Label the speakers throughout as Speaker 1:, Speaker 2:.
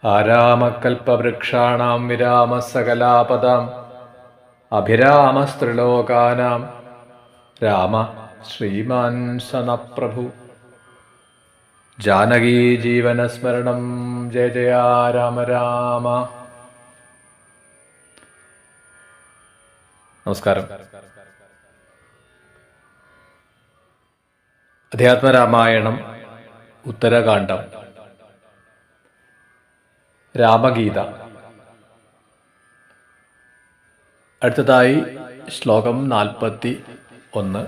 Speaker 1: ആരാമകൽപ്പവൃക്ഷാണാം വിരാമസകലാപദാം അഭിരാമസ്ത്രിലോകാനാം രാമ ശ്രീമാൻ സനപ്രഭു. ജാനകീ ജീവനസ്മരണം ജയ ജയ രാമ രാമ. നമസ്കാരം. അധ്യാത്മരാമായണം ഉത്തരകാണ്ഡം രാമഗീത. അടുത്തതായി ശ്ലോകം 41.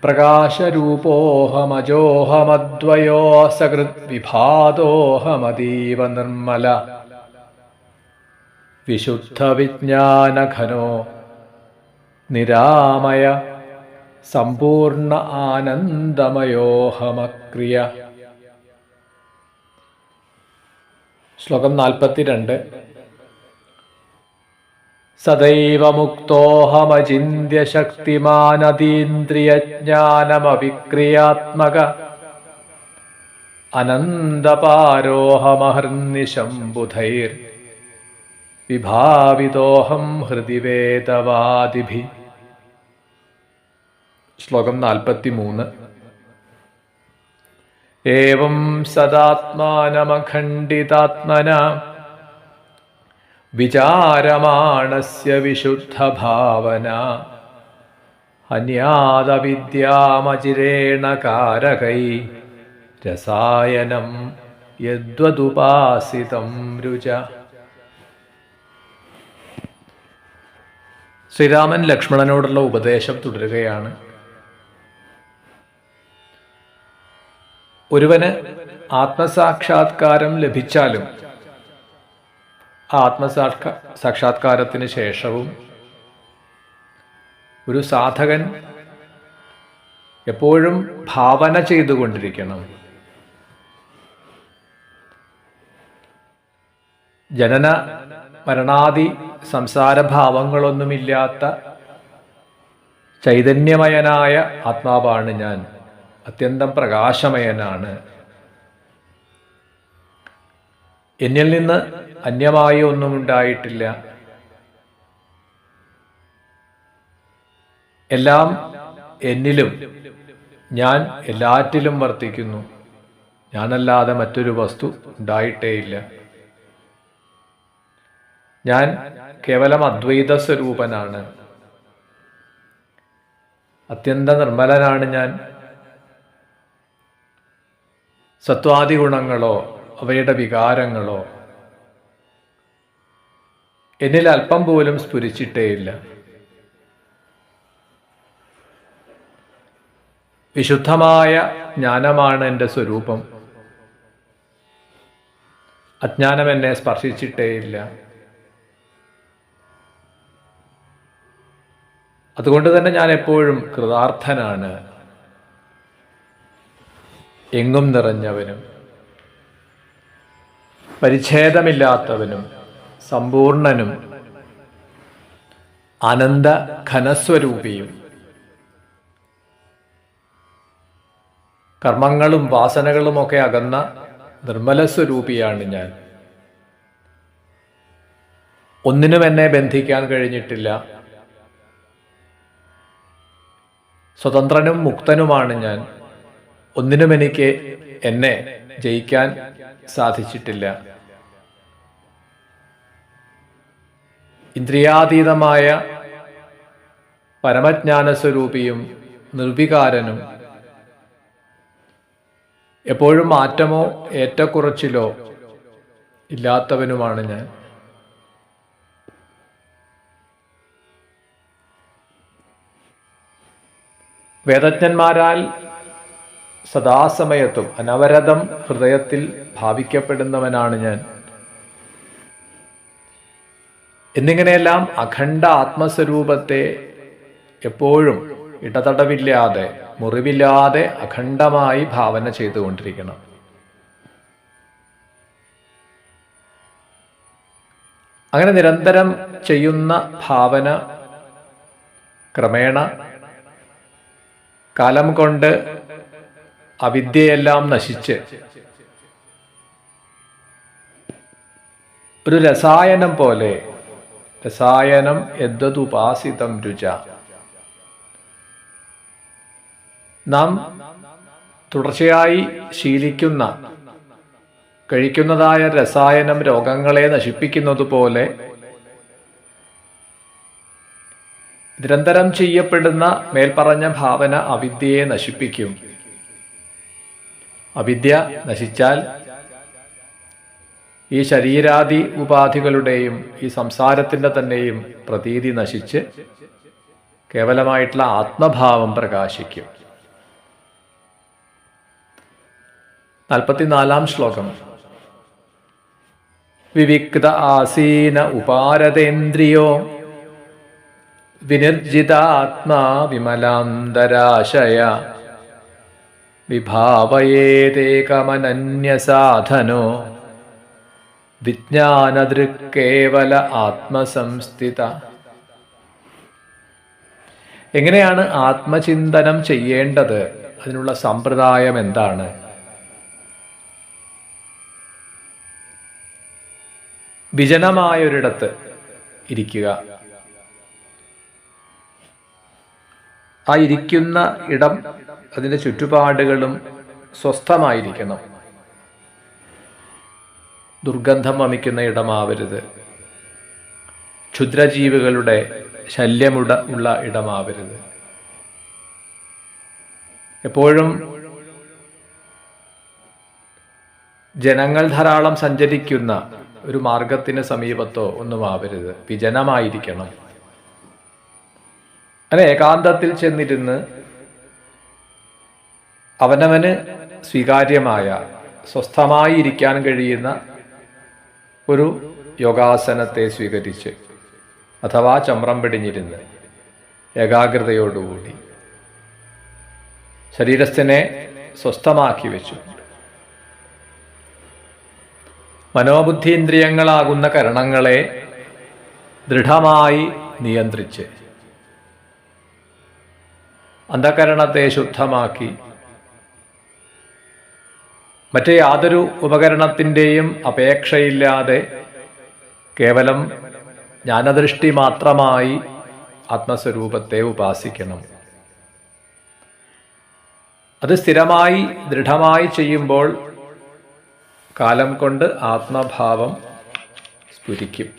Speaker 1: പ്രകാശരൂപോഹമജോഹമദ്വയോസകൃത് വിഭാതോഹമതീവ നിർമ്മല വിശുദ്ധവിജ്ഞാനഘനോ നിരാമയ സമ്പൂർണ്ണ ആനന്ദമയോഹമക്രിയ. ശ്ലോകം 42. സദൈവ മുക്തോഹമചിന്യ ശക്തിമാനതീന്ദ്രിയജ്ഞാനമവിക്രിയാത്മക അനന്തപാരോഹമഹർനിശംബുധൈർ വിഭാവിതോഹം ഹൃദി വേദവാദിഭി. ശ്ലോകം 43. ഏവം സദാത്മാനമഖണ്ഡിതാത്മന വിചാരമാണസ്യ വിശുദ്ധഭാവന ഹന്യാദവിദ്യാമചിരേണ കാരകൈ രസായനം യദ്വദുപാസിതം രുച. ശ്രീരാമൻ ലക്ഷ്മണനോടുള്ള ഉപദേശം തുടരുകയാണ്. ഒരുവന് ആത്മസാക്ഷാത്കാരം ലഭിച്ചാലും ആത്മസാക്ഷാത്കാരത്തിന് ശേഷവും ഒരു സാധകൻ എപ്പോഴും ഭാവന ചെയ്തുകൊണ്ടിരിക്കണം. ജനന മരണാദി സംസാരഭാവങ്ങളൊന്നുമില്ലാത്ത ചൈതന്യമയനായ ആത്മാവാണ് ഞാൻ. അത്യന്തം പ്രകാശമയനാണ്. എന്നിൽ നിന്ന് അന്യമായി ഒന്നും ഉണ്ടായിട്ടില്ല. എല്ലാം എന്നിലും ഞാൻ എല്ലാറ്റിലും വർത്തിക്കുന്നു. ഞാനല്ലാതെ മറ്റൊരു വസ്തു ഉണ്ടായിട്ടേയില്ല. ഞാൻ കേവലം അദ്വൈത സ്വരൂപനാണ്. അത്യന്ത നിർമ്മലനാണ് ഞാൻ. സത്വാദി ഗുണങ്ങളോ അവയുടെ വികാരങ്ങളോ എന്നിൽ അല്പം പോലും സ്ഫുരിച്ചിട്ടേയില്ല. വിശുദ്ധമായ ജ്ഞാനമാണ് എൻ്റെ സ്വരൂപം. അജ്ഞാനം എന്നെ സ്പർശിച്ചിട്ടേയില്ല. അതുകൊണ്ട് തന്നെ ഞാൻ എപ്പോഴും കൃതാർത്ഥനാണ്. എങ്ങും നിറഞ്ഞവനും പരിച്ഛേദമില്ലാത്തവനും സമ്പൂർണനും അനന്ത ഘനസ്വരൂപിയും കർമ്മങ്ങളും വാസനകളുമൊക്കെ അകന്ന നിർമ്മലസ്വരൂപിയാണ് ഞാൻ. ഒന്നിനും എന്നെ ബന്ധിക്കാൻ കഴിഞ്ഞിട്ടില്ല. സ്വതന്ത്രനും മുക്തനുമാണ് ഞാൻ. ഒന്നിനും എനിക്ക് എന്നെ ജയിക്കാൻ സാധിച്ചിട്ടില്ല. ഇന്ദ്രിയാതീതമായ പരമജ്ഞാനസ്വരൂപിയും നിർവികാരനും എപ്പോഴും മാറ്റമോ ഏറ്റക്കുറച്ചിലോ ഇല്ലാത്തവനുമാണ് ഞാൻ. വേദജ്ഞന്മാരാൽ സദാസമയത്തും അനവരതം ഹൃദയത്തിൽ ഭാവിക്കപ്പെടുന്നവനാണ് ഞാൻ. എന്നിങ്ങനെയെല്ലാം അഖണ്ഡ ആത്മസ്വരൂപത്തെ എപ്പോഴും ഇടതടവില്ലാതെ മുറിവില്ലാതെ അഖണ്ഡമായി ഭാവന ചെയ്തുകൊണ്ടിരിക്കണം. അങ്ങനെ നിരന്തരം ചെയ്യുന്ന ഭാവന ക്രമേണ കാലം കൊണ്ട് അവിദ്യയെല്ലാം നശിച്ച് ഒരു രസായനം പോലെ, രസായനം യദ്വതുപാസിതം രുച, നാം തുടർച്ചയായി ശീലിക്കുന്ന കഴിക്കുന്നതായ രസായനം രോഗങ്ങളെ നശിപ്പിക്കുന്നത് പോലെ നിരന്തരം ചെയ്യപ്പെടുന്ന മേൽപ്പറഞ്ഞ ഭാവന അവിദ്യയെ നശിപ്പിക്കും. അവിദ്യ നശിച്ചാൽ ഈ ശരീരാദി ഉപാധികളുടെയും ഈ സംസാരത്തിൻ്റെ തന്നെയും പ്രതീതി നശിച്ച് കേവലമായിട്ടുള്ള ആത്മഭാവം പ്രകാശിക്കും. 44-ാം ശ്ലോകം. വിവിക്ത ആസീന ഉപാരതേന്ദ്രിയോ വിനിർജിതാത്മാ വിമലാന്തരാശയ വിഭാവയേതേകമനന്യസാധനോ വിജ്ഞാനദൃക്കേവല ആത്മസംസ്ഥിത. എങ്ങനെയാണ് ആത്മചിന്തനം ചെയ്യേണ്ടത്? അതിനുള്ള സമ്പ്രദായം എന്താണ്? വിജനമായൊരിടത്ത് ഇരിക്കുക. ആ ഇരിക്കുന്ന ഇടം, അതിൻ്റെ ചുറ്റുപാടുകളും സ്വസ്ഥമായിരിക്കണം. ദുർഗന്ധം വമിക്കുന്ന ഇടമാവരുത്. ക്ഷുദ്രജീവികളുടെ ശല്യമുള്ള ഇടമാവരുത്. എപ്പോഴും ജനങ്ങൾ ധാരാളം സഞ്ചരിക്കുന്ന ഒരു മാർഗത്തിന് സമീപത്തോ ഒന്നും ആവരുത്. വിജനമായിരിക്കണം. അങ്ങനെ ഏകാന്തത്തിൽ ചെന്നിരുന്ന് അവനവന് സ്വീകാര്യമായ സ്വസ്ഥമായി ഇരിക്കാൻ കഴിയുന്ന ഒരു യോഗാസനത്തെ സ്വീകരിച്ച്, അഥവാ ചമ്രം പിടിഞ്ഞിരുന്ന് ഏകാഗ്രതയോടുകൂടി ശരീരസ്ഥനെ സ്വസ്ഥമാക്കി വെച്ചു മനോബുദ്ധീന്ദ്രിയങ്ങളാകുന്ന കരണങ്ങളെ ദൃഢമായി നിയന്ത്രിച്ച് അന്ധകരണത്തെ ശുദ്ധമാക്കി മറ്റേ യാതൊരു ഉപകരണത്തിൻ്റെയും അപേക്ഷയില്ലാതെ കേവലം ജ്ഞാനദൃഷ്ടി മാത്രമായി ആത്മസ്വരൂപത്തെ ഉപാസിക്കണം. അത് സ്ഥിരമായി ദൃഢമായി ചെയ്യുമ്പോൾ കാലം കൊണ്ട് ആത്മഭാവം സ്ഫുരിക്കും.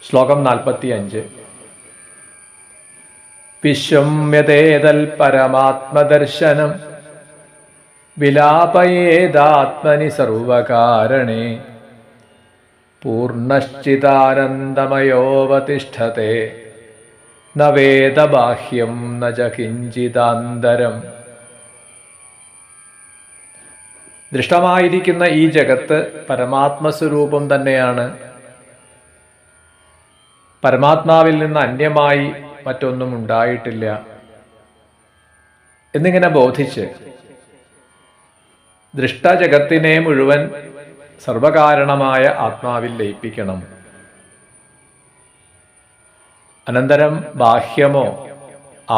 Speaker 1: ശ്ലോകം 45. വിശ്വമ്യതേതൽ പരമാത്മദർശനം വിലാപയേതാത്മനി സർവകാരണേ പൂർണ്ണശ്ചിദാനന്ദമയോവതിഷ്ഠത്തെ ന വേദബാഹ്യം ന ച കിഞ്ചിദാന്തരം. ദൃഷ്ടമായിരിക്കുന്ന ഈ ജഗത്ത് പരമാത്മസ്വരൂപം തന്നെയാണ്. പരമാത്മാവിൽ നിന്ന് അന്യമായി മറ്റൊന്നും ഉണ്ടായിട്ടില്ല എന്നിങ്ങനെ ബോധിച്ച് ദൃഷ്ടജഗത്തിനെ മുഴുവൻ സർവകാരണമായ ആത്മാവിൽ ലയിപ്പിക്കണം. അനന്തരം ബാഹ്യമോ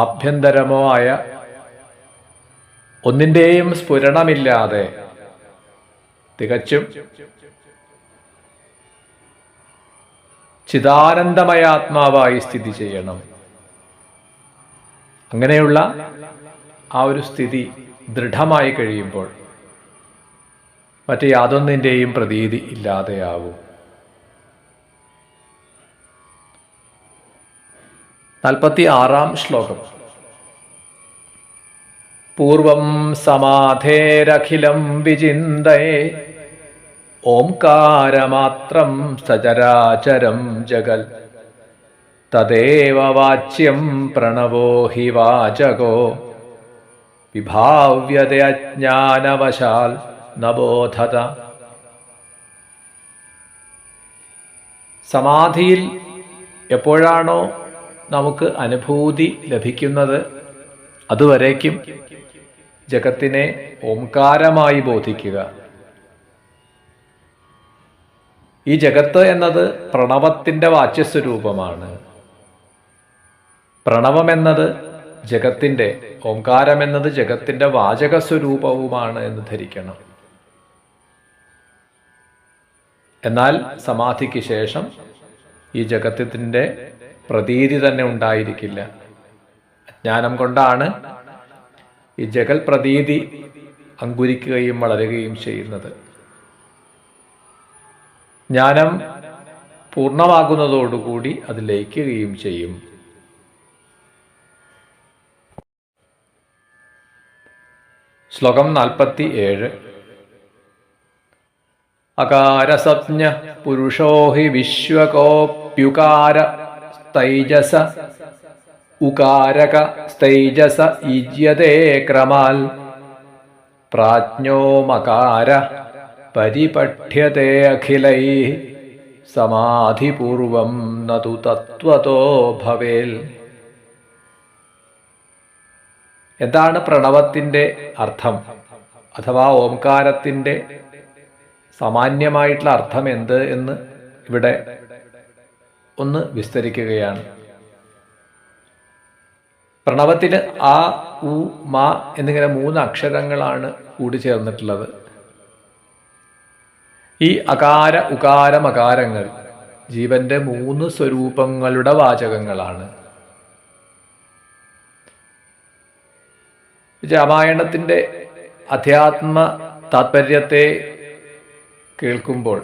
Speaker 1: ആഭ്യന്തരമോ ആയ ഒന്നിൻ്റെയും സ്ഫുരണമില്ലാതെ തികച്ചും ചിദാനന്ദമയ ആത്മാവായി സ്ഥിതി ചെയ്യണം. അങ്ങനെയുള്ള ആ ഒരു സ്ഥിതി ദൃഢമായി കഴിയുമ്പോൾ മറ്റ് യാതൊന്നിൻ്റെയും പ്രതീതി ഇല്ലാതെയാവും. 46-ാം ശ്ലോകം. പൂർവം സമാധേരഖിലം വിചിന്തയേ ഓംകാരമാത്രം സചരാചരം ജഗൽ തദേവ വാച്യം പ്രണവോ ഹി വാചകോ വിഭാവ്യതയജ്ഞാനവശാൽ നബോധത. സമാധിയിൽ എപ്പോഴാണോ നമുക്ക് അനുഭൂതി ലഭിക്കുന്നത് അതുവരേക്കും ജഗത്തിനെ ഓംകാരമായി ബോധിക്കുക. ഈ ജഗത്ത് എന്നത് പ്രണവത്തിൻ്റെ വാച്യസ്വരൂപമാണ്. പ്രണവം എന്നത് ജഗത്തിൻ്റെ, ഓംകാരം എന്നത് ജഗത്തിൻ്റെ വാചകസ്വരൂപവുമാണ് എന്ന് ധരിക്കണം. എന്നാൽ സമാധിക്ക് ശേഷം ഈ ജഗത്തിൻ്റെ പ്രതീതി തന്നെ ഉണ്ടായിരിക്കില്ല. അജ്ഞാനം കൊണ്ടാണ് ഈ ജഗൽ പ്രതീതി അങ്കുരിക്കുകയും വളരുകയും ചെയ്യുന്നത്. ജ്ഞാനം പൂർണ്ണമാകുന്നതോടുകൂടി അത് ലയിക്കുകയും ചെയ്യും. ശ്ലോകം 47. അകാരസപ്ഞ പുരുഷോ ഹി വിശ്വകോപ്യുകാര സ്തൈജസ ഉകാരക സ്തൈജസ ഈജ്യതേ ക്രമാൽ പ്രാജ്ഞോ മകാര പരിപഠ്യത്തെ അഖിലൈ സമാധിപൂർവം നതു തത്വതോ ഭവേൽ. എന്താണ് പ്രണവത്തിൻ്റെ അർത്ഥം, അഥവാ ഓംകാരത്തിൻ്റെ സാമാന്യമായിട്ടുള്ള അർത്ഥം എന്ത് എന്ന് ഇവിടെ ഒന്ന് വിസ്തരിക്കുകയാണ്. പ്രണവത്തിന് ആ, ഉ, മ എന്നിങ്ങനെ 3 അക്ഷരങ്ങളാണ് കൂടിച്ചേർന്നിട്ടുള്ളത്. ഈ അകാര, ഉകാര, മകാരങ്ങൾ ജീവന്റെ 3 സ്വരൂപങ്ങളുടെ വാചകങ്ങളാണ്. രാമായണത്തിൻ്റെ അധ്യാത്മ താത്പര്യത്തെ കേൾക്കുമ്പോൾ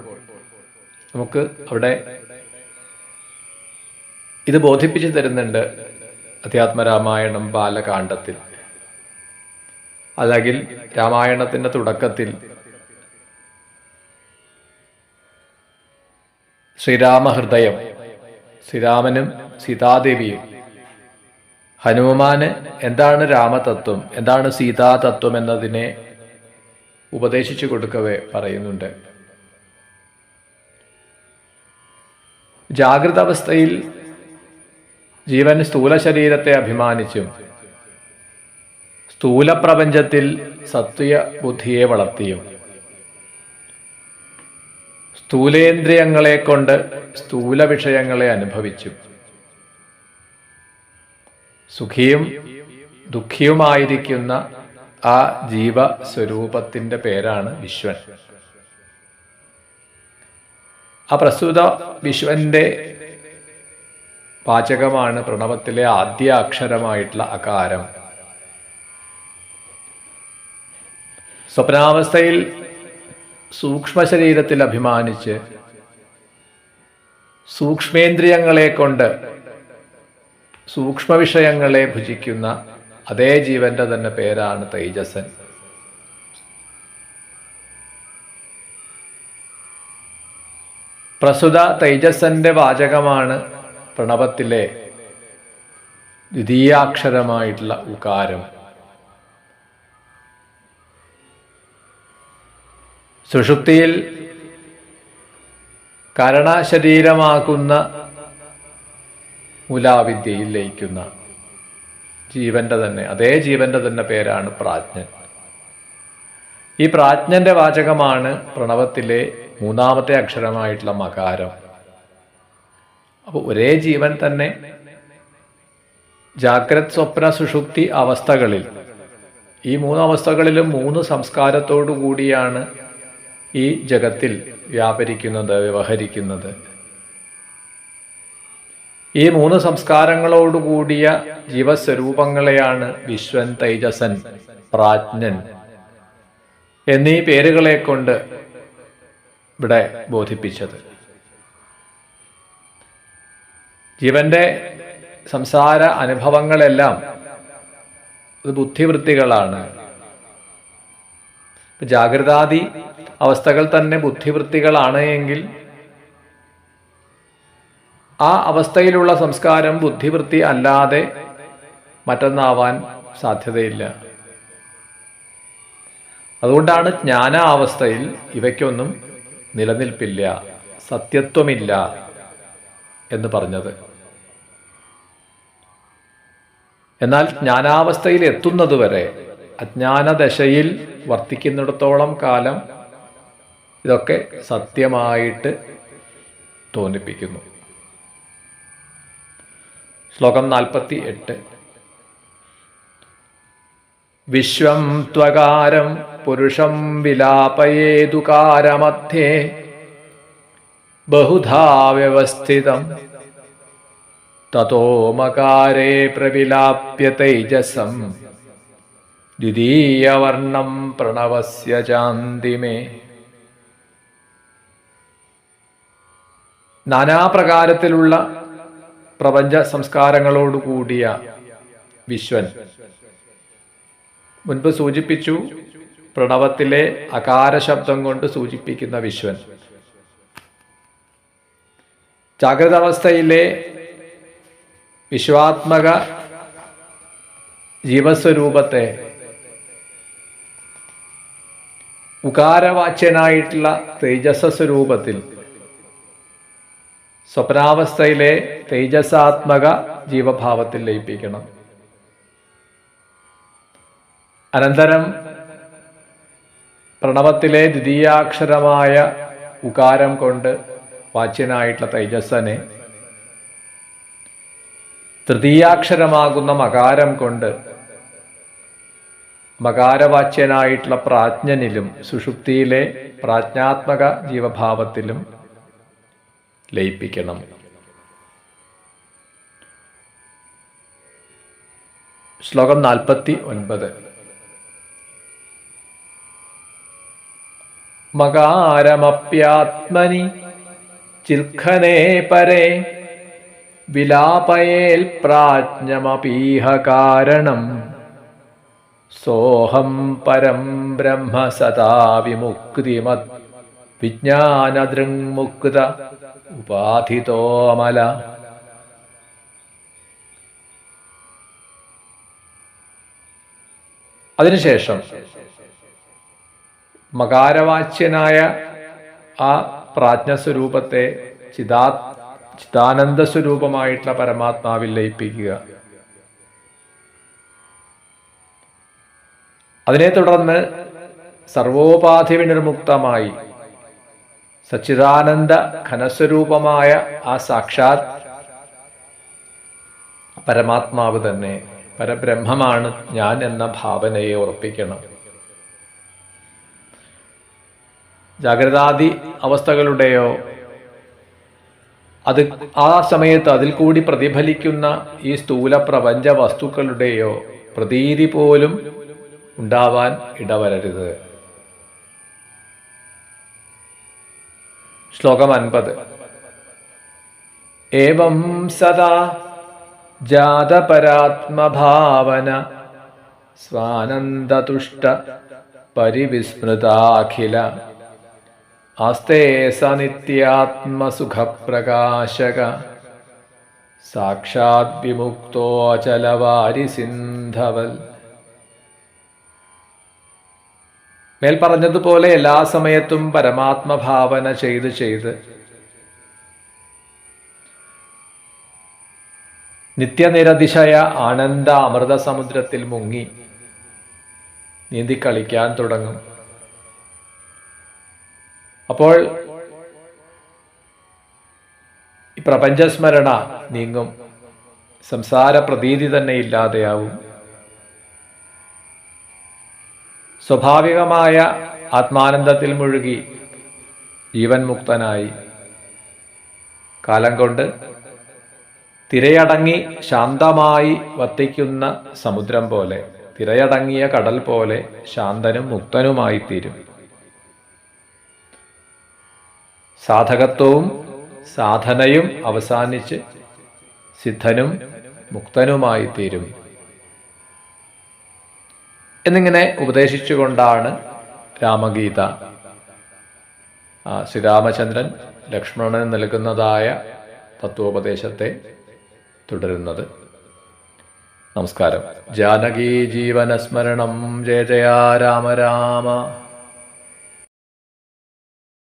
Speaker 1: നമുക്ക് അവിടെ ഇത് ബോധിപ്പിച്ചു തരുന്നുണ്ട്. അധ്യാത്മരാമായണം ബാലകാണ്ഡത്തിൽ, അല്ലെങ്കിൽ രാമായണത്തിൻ്റെ തുടക്കത്തിൽ ശ്രീരാമഹൃദയം, ശ്രീരാമനും സീതാദേവിയും, ഹനുമാന് എന്താണ് രാമതത്വം, എന്താണ് സീതാതത്വം എന്നതിനെ ഉപദേശിച്ചു കൊടുക്കവേ പറയുന്നുണ്ട്. ജാഗ്രത അവസ്ഥയിൽ ജീവൻ സ്ഥൂല ശരീരത്തെ അഭിമാനിച്ചും സ്ഥൂല പ്രപഞ്ചത്തിൽ സത്വ ബുദ്ധിയെ വളർത്തിയും സ്ഥൂലേന്ദ്രിയങ്ങളെ കൊണ്ട് സ്ഥൂല വിഷയങ്ങളെ അനുഭവിച്ചു സുഖിയും ദുഃഖിയുമായിരിക്കുന്ന ആ ജീവസ്വരൂപത്തിൻ്റെ പേരാണ് വിശ്വൻ. ആ പ്രസ്തുത വിശ്വന്റെ വാചകമാണ് പ്രണവത്തിലെ ആദ്യ അക്ഷരമായിട്ടുള്ള അകാരം. സ്വപ്നാവസ്ഥയിൽ സൂക്ഷ്മ ശരീരത്തിൽ അഭിമാനിച്ച് സൂക്ഷ്മേന്ദ്രിയങ്ങളെ കൊണ്ട് സൂക്ഷ്മ വിഷയങ്ങളെ ഭുജിക്കുന്ന അതേ ജീവന്റെ തന്നെ പേരാണ് തൈജസൻ. പ്രസ്തുത തൈജസന്റെ വാചകമാണ് പ്രണവത്തിലെ ദ്വിതീയാക്ഷരമായിട്ടുള്ള ഉകാരം. സുഷുപ്തിയിൽ കാരണശരീരമാകുന്ന മൂലാവിദ്യയിൽ ലയിക്കുന്ന ജീവന്റെ തന്നെ അതേ ജീവന്റെ തന്നെ പേരാണ് പ്രാജ്ഞൻ. ഈ പ്രാജ്ഞന്റെ വാചകമാണ് പ്രണവത്തിലെ 3ാമത്തെ അക്ഷരമായിട്ടുള്ള മകാരം. അപ്പോൾ ഒരേ ജീവൻ തന്നെ ജാഗ്രത്, സ്വപ്ന, സുഷുപ്തി അവസ്ഥകളിൽ, ഈ 3 അവസ്ഥകളിലും 3 സംസ്കാരത്തോടു കൂടിയാണ് ഈ ജഗത്തിൽ വ്യാപരിക്കുന്നത്, വ്യവഹരിക്കുന്നത്. ഈ 3 സംസ്കാരങ്ങളോടുകൂടിയ ജീവസ്വരൂപങ്ങളെയാണ് വിശ്വൻ, തൈജസൻ, പ്രാജ്ഞൻ എന്നീ പേരുകളെ കൊണ്ട് ഇവിടെ ബോധിപ്പിച്ചത്. ജീവന്റെ സംസാര അനുഭവങ്ങളെല്ലാം അത് ബുദ്ധിവൃത്തികളാണ്. ജാഗ്രതാദി അവസ്ഥകൾ തന്നെ ബുദ്ധിവൃത്തികളാണ് എങ്കിൽ ആ അവസ്ഥയിലുള്ള സംസ്കാരം ബുദ്ധിവൃത്തി അല്ലാതെ മറ്റൊന്നാവാൻ സാധ്യതയില്ല. അതുകൊണ്ടാണ് ജ്ഞാനാവസ്ഥയിൽ ഇവയ്ക്കൊന്നും നിലനിൽപ്പില്ല, സത്യത്വമില്ല എന്ന് പറഞ്ഞത്. എന്നാൽ ജ്ഞാനാവസ്ഥയിൽ എത്തുന്നതുവരെ, അജ്ഞാനദശയിൽ വർത്തിക്കുന്നിടത്തോളം കാലം ഇതൊക്കെ സത്യമായിട്ട് തോന്നിപ്പിക്കുന്നു. ശ്ലോകം 48. വിശ്വം ത്വകാരം പുരുഷം വിലാപയേതുകാരമധ്യേ ബഹുധാ വ്യവസ്ഥിതം തതോ മകാരേ പ്രവിലാപ്യ തൈജസം ദ്വിതീയവർണം പ്രണവസ്യ ചാന്തിമേ. നാനാപ്രകാരത്തിലുള്ള പ്രപഞ്ച സംസ്കാരങ്ങളോടുകൂടിയ വിശ്വൻ മുൻപ് സൂചിപ്പിച്ചു. പ്രണവത്തിലെ അകാര ശബ്ദം കൊണ്ട് സൂചിപ്പിക്കുന്ന വിശ്വൻ ജാഗ്രതാവസ്ഥയിലെ വിശ്വാത്മക ജീവസ്വരൂപത്തെ ഉകാരവാച്യനായിട്ടുള്ള തേജസ സ്വരൂപത്തിൽ സ്വപ്നാവസ്ഥയിലെ തേജസാത്മക ജീവഭാവത്തിൽ ലയിപ്പിക്കണം. അനന്തരം പ്രണവത്തിലെ ദ്വിതീയാക്ഷരമായ ഉകാരം കൊണ്ട് വാച്യനായിട്ടുള്ള തേജസ്സനെ തൃതീയാക്ഷരമാകുന്ന മകാരം കൊണ്ട് മകാരവാച്യനായിട്ടുള്ള പ്രാജ്ഞനിലും സുഷുപ്തിയിലെ പ്രാജ്ഞാത്മക ജീവഭാവത്തിലും ലയിപ്പിക്കണം. ശ്ലോകം 49. മകാരമപ്യാത്മനി ചിൽഖനേ പരേ വിലാപയേൽ പ്രാജ്ഞമപീഹ കാരണം സോഹം പരം ബ്രഹ്മ സദാ വിമുക്തിമത് വിജ്ഞാനദൃങ്മുക്ത ഉപാധിതോ അമല. അതിനുശേഷം മകാരവാച്യനായ ആ പ്രാജ്ഞസ്വരൂപത്തെ ചിദാനന്ദ സ്വരൂപമായിട്ടുള്ള പരമാത്മാവിൽ ലയിപ്പിക്കുക. അതിനെ തുടർന്ന് സർവോപാധി വിനിർമുക്തമായി സച്ചിദാനന്ദ ഘനസ്വരൂപമായ ആ സാക്ഷാത് പരമാത്മാവ് തന്നെ, പരബ്രഹ്മമാണ് ഞാൻ എന്ന ഭാവനയെ ഉറപ്പിക്കണം. ജാഗ്രതാദി അവസ്ഥകളുടെയോ അത് ആ സമയത്ത് അതിൽ കൂടി പ്രതിഫലിക്കുന്ന ഈ സ്ഥൂല പ്രപഞ്ച വസ്തുക്കളുടെയോ പ്രതീതി പോലും ഉണ്ടാവാൻ ഇടവരരുത്. ശ്ലോകം 50. ഏവം സദാ ജാതപരാത്മഭാവന സ്വാനന്ദതുഷ്ട പരിവിസ്മൃതാഖില ആസ്തേ സനിത്യാത്മസുഖപ്രകാശക സാക്ഷാത് വിമുക്തോ അചലവാരി സിന്ധവൽ. മേൽ പറഞ്ഞതുപോലെ എല്ലാ സമയത്തും പരമാത്മഭാവന ചെയ്ത് നിത്യനിരതിശയ ആനന്ദ അമൃത സമുദ്രത്തിൽ മുങ്ങി നീന്തിക്കളിക്കാൻ തുടങ്ങും. അപ്പോൾ ഈ പ്രപഞ്ചസ്മരണ നീങ്ങും, സംസാര പ്രതീതി തന്നെ ഇല്ലാതെയാവും. സ്വാഭാവികമായ ആത്മാനന്ദത്തിൽ മുഴുകി ജീവൻ മുക്തനായി കാലം കൊണ്ട് തിരയടങ്ങി ശാന്തമായി വർത്തിക്കുന്ന സമുദ്രം പോലെ, തിരയടങ്ങിയ കടൽ പോലെ ശാന്തനും മുക്തനുമായി തീരും. സാധകത്വവും സാധനയും അവസാനിച്ച് സിദ്ധനും മുക്തനുമായി തീരും എന്നിങ്ങനെ ഉപദേശിച്ചുകൊണ്ടാണ് രാമഗീത ശ്രീരാമചന്ദ്രൻ ലക്ഷ്മണന് നൽകുന്നതായ തത്വോപദേശത്തെ തുടരുന്നത്. നമസ്കാരം. ജാനകീ ജീവനസ്മരണം. ജയ ജയ രാമ രാമ.